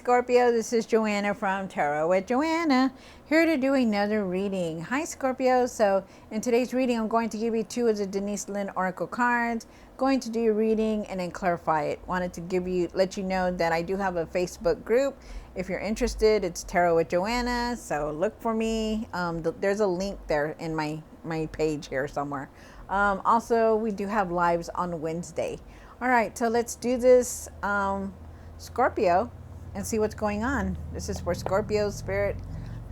Scorpio, this is Joanna from Tarot with Joanna, here to do another reading. Hi Scorpio, so in today's reading I'm going to give you two of the Denise Lynn Oracle cards, going to do your reading and then clarify it. Wanted to let you know that I do have a Facebook group. If you're interested, it's Tarot with Joanna, so look for me. There's a link there in my page here somewhere. Also, we do have lives on Wednesday. All right, so let's do this, Scorpio, and see what's going on. This is for Scorpio spirit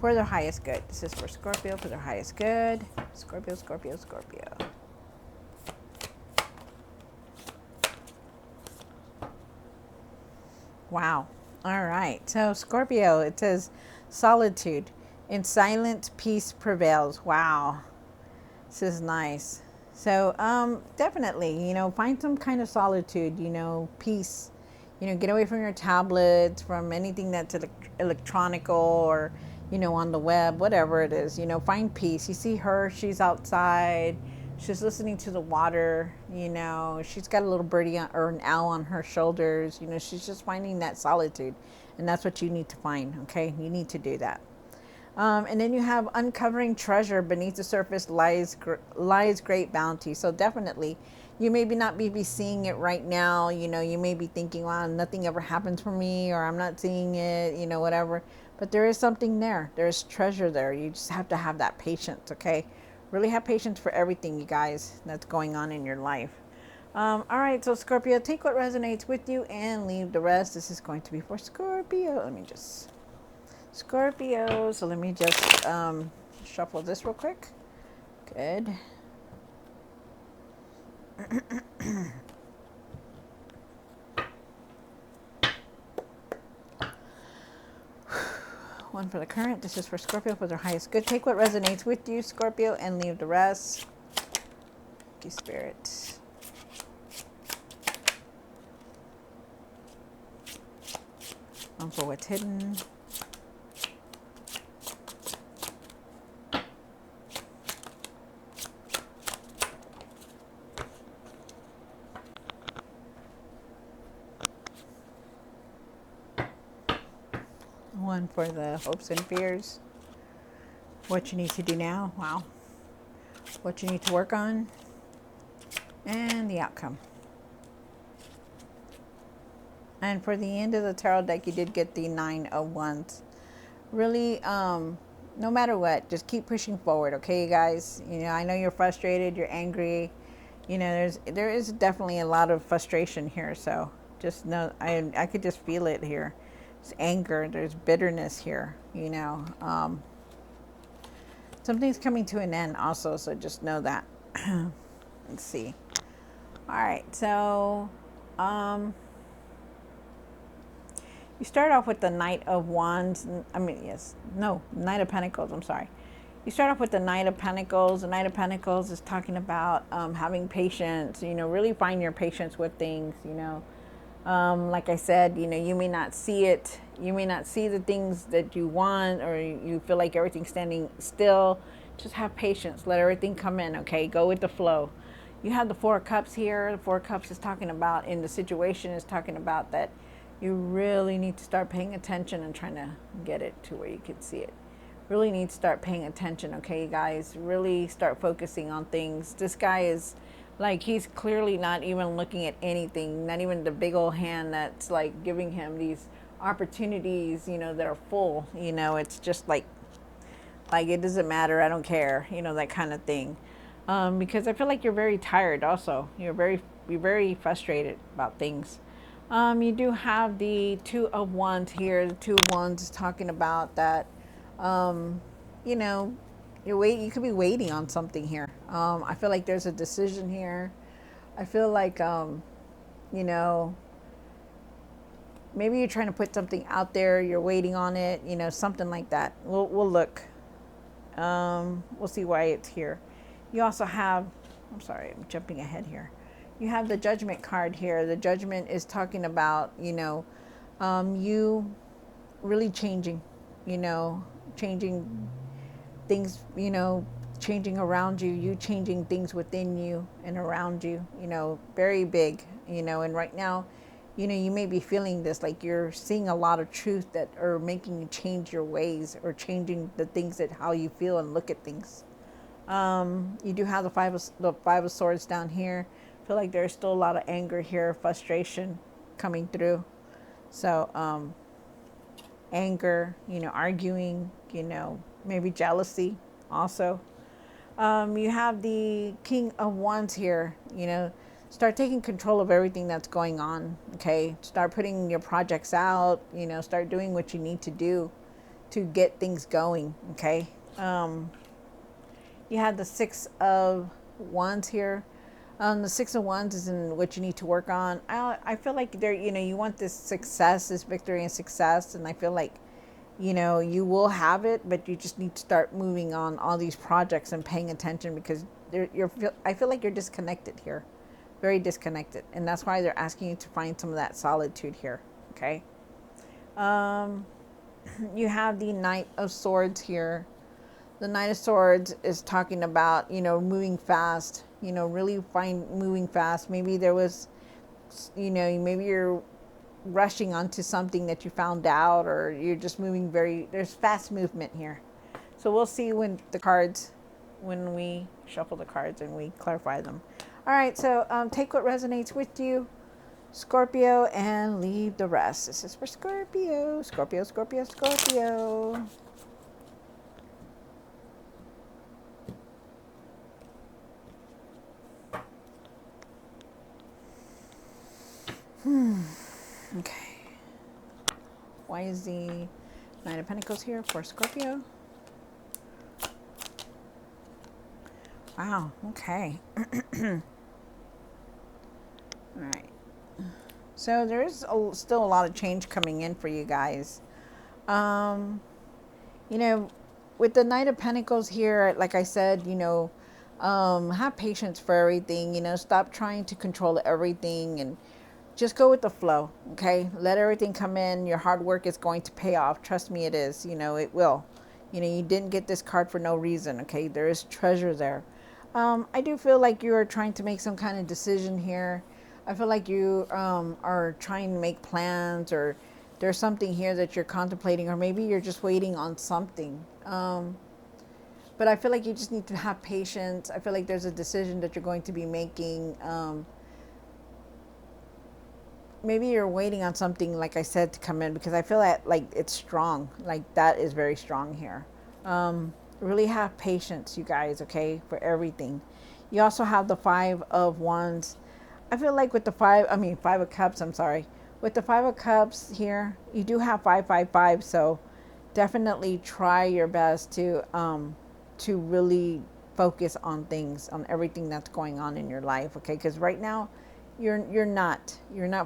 for their highest good. This is for Scorpio for their highest good. Scorpio, Scorpio, Scorpio. Wow. All right. So Scorpio, it says solitude. In silence, peace prevails. Wow. This is nice. So definitely, find some kind of solitude, peace. Get away from your tablets, from anything that's electronical or, on the web, whatever it is. Find peace. You see her, she's outside. She's listening to the water. She's got a little birdie or an owl on her shoulders. She's just finding that solitude. And that's what you need to find, okay? You need to do that. And then you have uncovering treasure beneath the surface lies great bounty. So definitely, you maybe not be seeing it right now. You may be thinking, wow, nothing ever happens for me, or I'm not seeing it, whatever. But there is something there. There's treasure there. You just have to have that patience, okay? Really have patience for everything, you guys, that's going on in your life. All right, so Scorpio, take what resonates with you and leave the rest. This is going to be for Scorpio. Scorpio, so let me just shuffle this real quick. Good. One for the current. This is for Scorpio for their highest good. Take what resonates with you, Scorpio, and leave the rest. Thank you, Spirit. One for what's hidden. One for the hopes and fears. What you need to do now. Wow. What you need to work on. And the outcome. And for the end of the tarot deck, you did get the 9 of Wands. Really, no matter what, just keep pushing forward, okay, you guys? I know you're frustrated, you're angry. There is definitely a lot of frustration here. So just know, I could just feel it here. There's anger, there's bitterness here, Something's coming to an end also, so just know that. Let's see. All right, so you start off with the Knight of Wands. Knight of Pentacles, I'm sorry. You start off with the Knight of Pentacles. The Knight of Pentacles is talking about having patience, really find your patience with things, like I said, you may not see it. You may not see the things that you want, or you feel like everything's standing still. Just have patience. Let everything come in, okay? Go with the flow. You have the Four of Cups here. The Four of Cups is talking about, in the situation, is talking about that you really need to start paying attention and trying to get it to where you can see it. Really need to start paying attention, okay, you guys? Really start focusing on things. This guy is... like, he's clearly not even looking at anything, not even the big old hand that's like giving him these opportunities, that are full. It's just like it doesn't matter, I don't care, that kind of thing. Because I feel like you're very tired also. You're very frustrated about things. You do have the Two of Wands here. The Two of Wands is talking about that, you could be waiting on something here. I feel like there's a decision here. I feel like, maybe you're trying to put something out there. You're waiting on it, something like that. We'll look. We'll see why it's here. You also have, I'm sorry, I'm jumping ahead here. You have the Judgment card here. The Judgment is talking about, you really changing, changing things, changing around you, you changing things within you and around you, very big, and right now you may be feeling this, like you're seeing a lot of truth that are making you change your ways or changing the things that how you feel and look at things. You do have the five of swords down here. I feel like there's still a lot of anger here, frustration coming through. So anger, arguing, maybe jealousy also. You have the King of Wands here. Start taking control of everything that's going on. Okay, start putting your projects out. Start doing what you need to do to get things going. Okay. You have the Six of Wands here. The Six of Wands is in what you need to work on. I feel like you want this success, this victory and success, and I feel like you will have it, but you just need to start moving on all these projects and paying attention, because I feel like you're disconnected here, very disconnected, and that's why they're asking you to find some of that solitude here. Okay. You have the Knight of Swords here. The Knight of Swords is talking about moving fast, really moving fast. Maybe there was, maybe you're rushing onto something that you found out, or you're just moving there's fast movement here. So we'll see when we shuffle the cards and we clarify them. All right, so take what resonates with you, Scorpio, and leave the rest. This is for Scorpio. Scorpio, Scorpio, Scorpio. Okay. Why is the Knight of Pentacles here for Scorpio? Wow. Okay. All right. So there's still a lot of change coming in for you guys. With the Knight of Pentacles here, like I said, have patience for everything. Stop trying to control everything and just go with the flow. Okay, let everything come in. Your hard work is going to pay off. Trust me, it is. It will. You didn't get this card for no reason. Okay, there is treasure there. I do feel like you are trying to make some kind of decision here. I feel like you are trying to make plans, or there's something here that you're contemplating, or maybe you're just waiting on something. But I feel like you just need to have patience. I feel like there's a decision that you're going to be making. Maybe you're waiting on something, like I said, to come in, because I feel like it's strong. Like that is very strong here. Really have patience, you guys, okay, for everything. You also have the Five of Wands. I feel like with the Five of Cups, I'm sorry. With the Five of Cups here, you do have 555, so definitely try your best to really focus on things, on everything that's going on in your life, okay? Because right now, you're not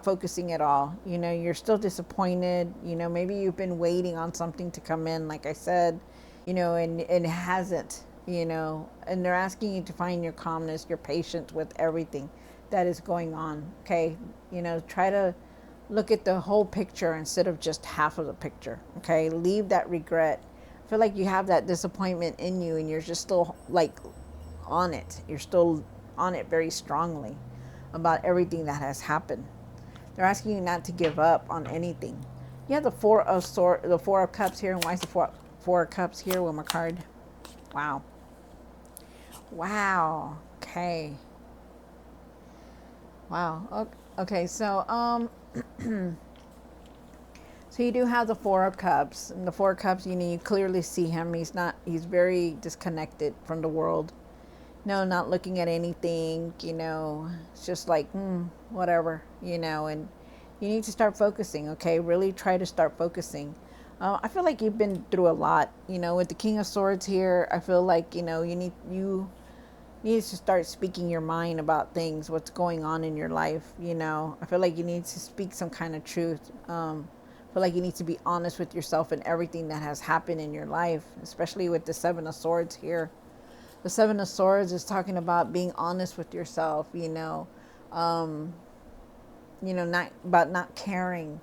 focusing at all. You're still disappointed. Maybe you've been waiting on something to come in, like I said, and it hasn't, and they're asking you to find your calmness, your patience with everything that is going on. Okay. Try to look at the whole picture instead of just half of the picture. Okay. Leave that regret. I feel like you have that disappointment in you, and you're just still like on it. You're still on it very strongly about everything that has happened. They're asking you not to give up on anything. You have the Four of Cups here, and why is the Four of Cups here with my card? Wow. Wow. Okay. Wow. Okay. So so you do have the Four of Cups, and the Four of Cups. You clearly see him. He's very disconnected from the world. No, not looking at anything, it's just like, whatever, and you need to start focusing, okay? Really try to start focusing. I feel like you've been through a lot, with the King of Swords here. I feel like, you need to start speaking your mind about things, what's going on in your life, I feel like you need to speak some kind of truth. I feel like you need to be honest with yourself and everything that has happened in your life, especially with the Seven of Swords here. The Seven of Swords is talking about being honest with yourself, not about not caring,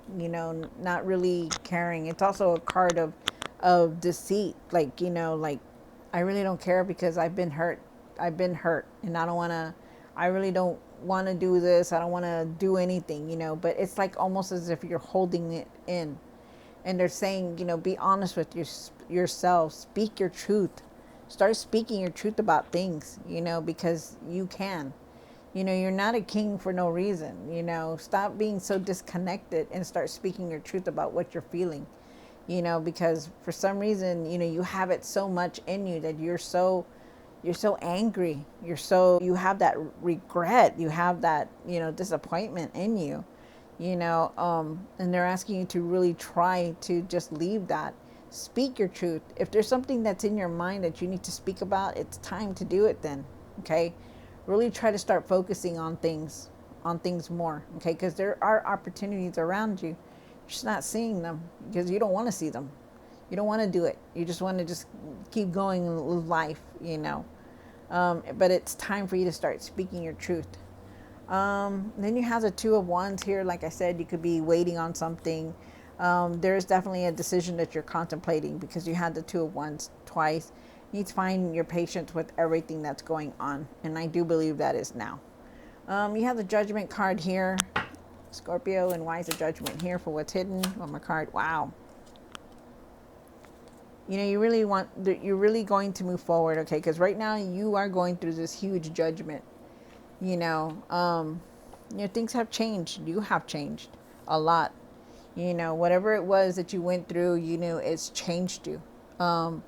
not really caring. It's also a card of deceit, like I really don't care because I've been hurt, and I I really don't want to do this. I don't want to do anything, but it's like almost as if you're holding it in. And they're saying, be honest with yourself, speak your truth. Start speaking your truth about things, because you can. You're not a king for no reason. Stop being so disconnected and start speaking your truth about what you're feeling. Because for some reason, you have it so much in you that you're so angry. You have that regret. You have that, disappointment in you, and they're asking you to really try to just leave that. Speak your truth. If there's something that's in your mind that you need to speak about, it's time to do it then. Okay. Really try to start focusing on things more. Okay. Because there are opportunities around you. You're just not seeing them because you don't want to see them. You don't want to do it. You just want to just keep going and live life, but it's time for you to start speaking your truth. Then you have the Two of Wands here. Like I said, you could be waiting on something. There's definitely a decision that you're contemplating because you had the Two of Wands twice. You need to find your patience with everything that's going on. And I do believe that is now. You have the Judgment card here, Scorpio, and why is the Judgment here for what's hidden on my card? Wow. You're really going to move forward, okay? Because right now you are going through this huge judgment. Things have changed. You have changed a lot. Whatever it was that you went through, it's changed you. And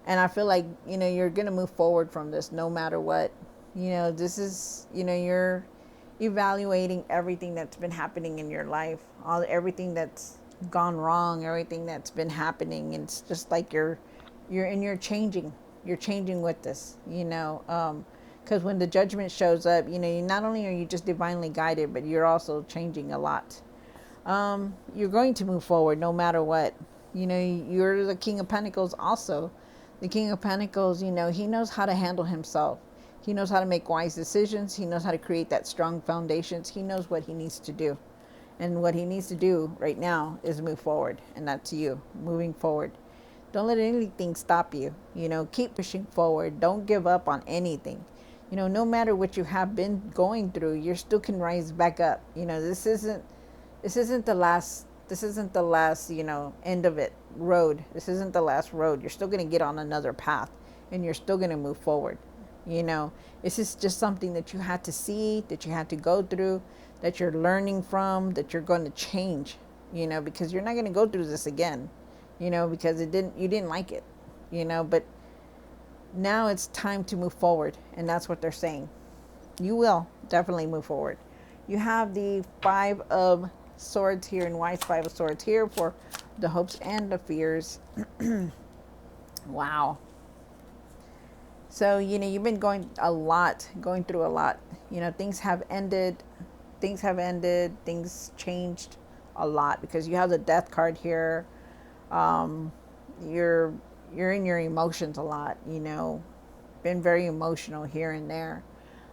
I feel like, you're going to move forward from this no matter what. This is, you're evaluating everything that's been happening in your life, everything that's gone wrong, everything that's been happening. And it's just like you're changing with this, because when the Judgment shows up, not only are you just divinely guided, but you're also changing a lot. You're going to move forward no matter what. You're the King of Pentacles also. The King of Pentacles, he knows how to handle himself. He knows how to make wise decisions. He knows how to create that strong foundations. He knows what he needs to do. And what he needs to do right now is move forward. And that's you, moving forward. Don't let anything stop you. Keep pushing forward. Don't give up on anything. No matter what you have been going through, you still can rise back up. This isn't the last, end of it road. This isn't the last road. You're still going to get on another path and you're still going to move forward. This is just something that you had to see, that you had to go through, that you're learning from, that you're going to change, because you're not going to go through this again, because you didn't like it, but now it's time to move forward. And that's what they're saying. You will definitely move forward. You have the Five of Swords here, and why is Five of Swords here? For the hopes and the fears. Wow. So, you've been going through a lot. Things have ended. Things changed a lot because you have the Death card here. You're in your emotions a lot, been very emotional here and there.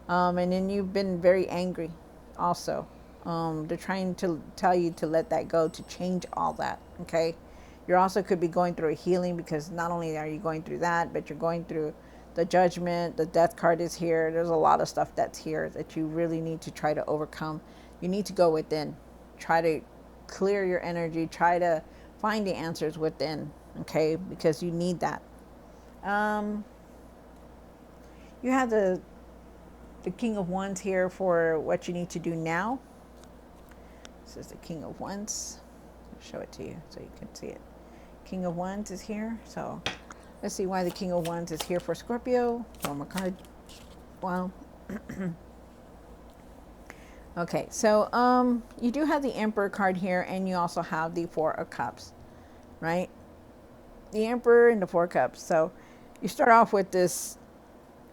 And then you've been very angry also. They're trying to tell you to let that go, to change all that. Okay. You also could be going through a healing because not only are you going through that, but you're going through the Judgment. The Death card is here. There's a lot of stuff that's here that you really need to try to overcome. You need to go within, try to clear your energy, try to find the answers within. Okay. Because you need that. You have the King of Wands here for what you need to do now. This is the King of Wands. I'll show it to you so you can see it. King of Wands is here. So let's see why the King of Wands is here for Scorpio. One more card. Wow. Okay, so you do have the Emperor card here, and you also have the Four of Cups, right? The Emperor and the Four Cups. So you start off with this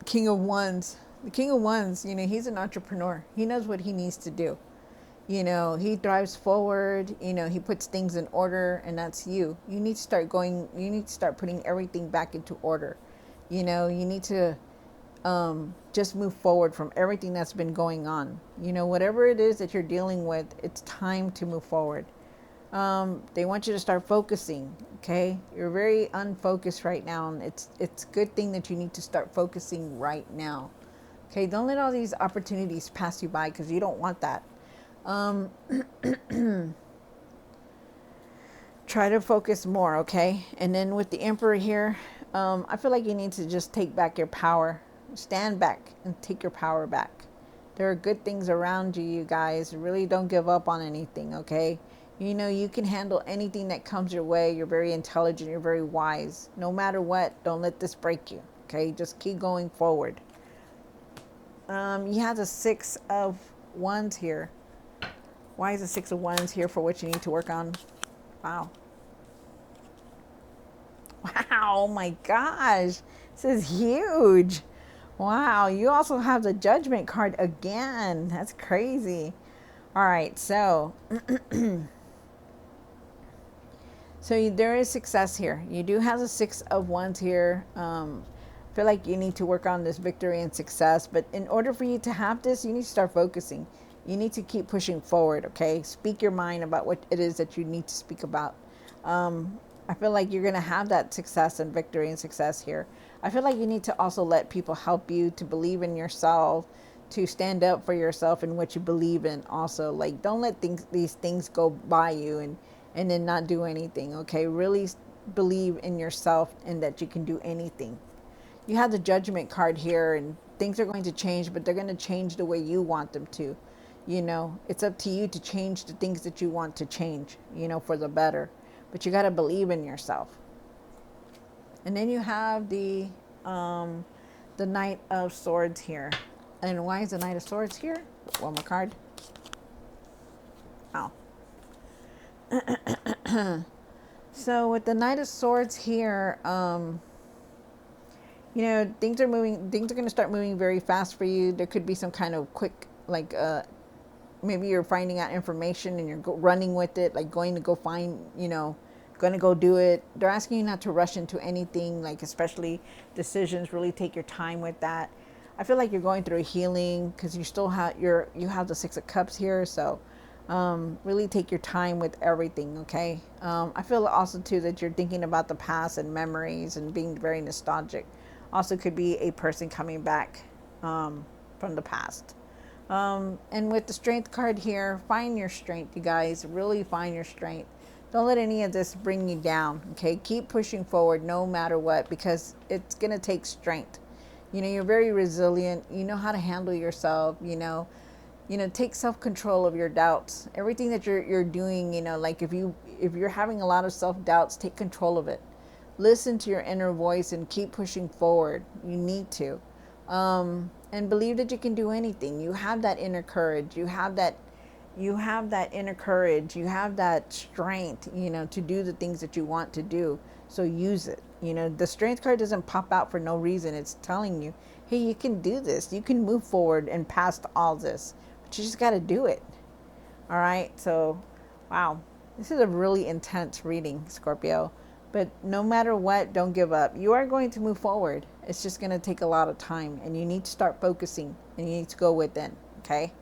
King of Wands. The King of Wands, he's an entrepreneur. He knows what he needs to do. He drives forward, he puts things in order, and that's you. You need to start putting everything back into order. You need to just move forward from everything that's been going on. Whatever it is that you're dealing with, it's time to move forward. They want you to start focusing. Okay. You're very unfocused right now. And it's a good thing that you need to start focusing right now. Okay, don't let all these opportunities pass you by because you don't want that. Um, Try to focus more, okay? And then with the Emperor here, I feel like you need to just take back your power. Stand back and take your power back. There are good things around you, you guys. Really don't give up on anything, okay? You know, you can handle anything that comes your way. You're very intelligent. You're very wise. No matter what, don't let this break you, okay? Just keep going forward. You have the Six of Wands here. Why is the Six of Wands here for what you need to work on? Wow. Wow, oh my gosh. This is huge. Wow, you also have the Judgment card again. That's crazy. All right, so there is success here. You do have the Six of Wands here. I feel like you need to work on this victory and success, but in order for you to have this, you need to start focusing. You need to keep pushing forward, okay? Speak your mind about what it is that you need to speak about. I feel like you're going to have that success and victory and success here. I feel like you need to also let people help you to believe in yourself, to stand up for yourself and what you believe in also. Like, don't let these things go by you and then not do anything, okay? Really believe in yourself and that you can do anything. You have the Judgment card here, and things are going to change, but they're going to change the way you want them to. You know, it's up to you to change the things that you want to change, you know, for the better. But you got to believe in yourself. And then you have the Knight of Swords here. And why is the Knight of Swords here? One more card. Oh. So with the Knight of Swords here, you know, things are going to start moving very fast for you. There could be some kind of quick, like, maybe you're finding out information and you're running with it, like going to go find, you know, going to go do it. They're asking you not to rush into anything, like especially decisions. Really take your time with that. I feel like you're going through a healing because you still have you have the Six of Cups here, so really take your time with everything, okay? I feel also too that you're thinking about the past and memories and being very nostalgic. Also could be a person coming back from the past. And with the Strength card here, find your strength, you guys. Really find your strength. Don't let any of this bring you down, okay? Keep pushing forward no matter what, because it's going to take strength. You know, you're very resilient. You know how to handle yourself, you know, take self-control of your doubts. Everything that you're doing, you know, like if you're having a lot of self-doubts, take control of it. Listen to your inner voice and keep pushing forward. You need to. And believe that you can do anything. You have that inner courage. You have that inner courage. You have that strength, you know, to do the things that you want to do. So use it. You know, the Strength card doesn't pop out for no reason. It's telling you, hey, you can do this. You can move forward and past all this. But you just got to do it. All right. So, wow. This is a really intense reading, Scorpio. But no matter what, don't give up. You are going to move forward. It's just going to take a lot of time. And you need to start focusing. And you need to go within. Okay?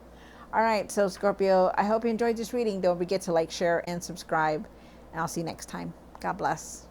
All right. So, Scorpio, I hope you enjoyed this reading. Don't forget to like, share, and subscribe. And I'll see you next time. God bless.